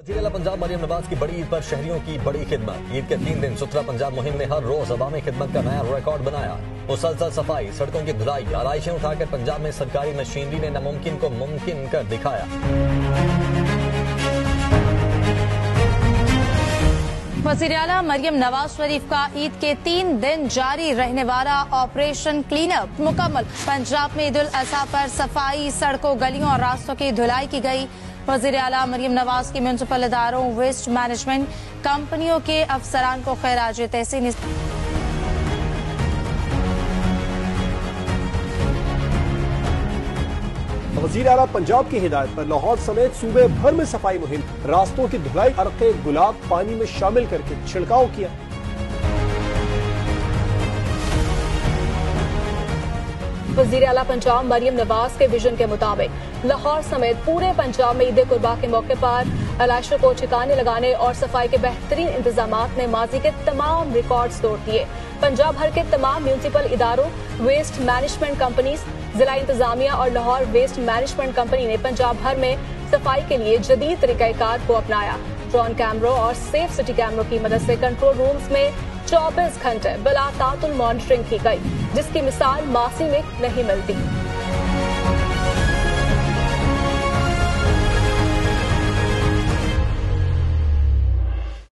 वज़ीर-ए-आला पंजाब मरियम नवाज की बड़ी ईद पर शहरियों की बड़ी खिदमत। ईद के 3 दिन सुथरा पंजाब मुहिम ने हर रोज अवामी खिदमत का नया रिकॉर्ड बनाया। मुसलसल सफाई, सड़कों की धुलाई, आलाइशें उठाकर पंजाब में सरकारी मशीनरी ने नामुमकिन को मुमकिन कर दिखाया। वज़ीर-ए-आला मरियम नवाज शरीफ का ईद के 3 दिन जारी रहने वाला ऑपरेशन क्लीनअप मुकम्मल। पंजाब में ईद उल अज़हा पर सफाई, सड़कों, गलियों और रास्तों की धुलाई की गई। वज़ीर-ए-आला मरियम नवाज की म्यूनिसिपल इदारों, वेस्ट मैनेजमेंट कंपनियों के अफसरान को खैराज तहसीन। वज़ीर-ए-आला पंजाब की हिदायत पर लाहौर समेत सूबे भर में सफाई मुहिम, रास्तों की धुलाई, अर्क़े गुलाब पानी में शामिल करके छिड़काव किया। वज़ीर-ए-आला पंजाब मरियम नवाज के विजन के मुताबिक लाहौर समेत पूरे पंजाब में ईद कुर्बा के मौके पर आलाइशों को ठिकाने लगाने और सफाई के बेहतरीन इंतजामात ने माजी के तमाम रिकॉर्ड्स तोड़ दिए। पंजाब भर के तमाम म्यूनिसिपल इदारों, वेस्ट मैनेजमेंट कंपनीज, जिला इंतजामिया और लाहौर वेस्ट मैनेजमेंट कंपनी ने पंजाब भर में सफाई के लिए जदीद तरीक़ाकार को अपनाया। ड्रोन कैमरों और सेफ सिटी कैमरों की मदद से कंट्रोल रूम्स में 24 घंटे बिला तातुल मॉनिटरिंग की गई, जिसकी मिसाल मासी में नहीं मिलती।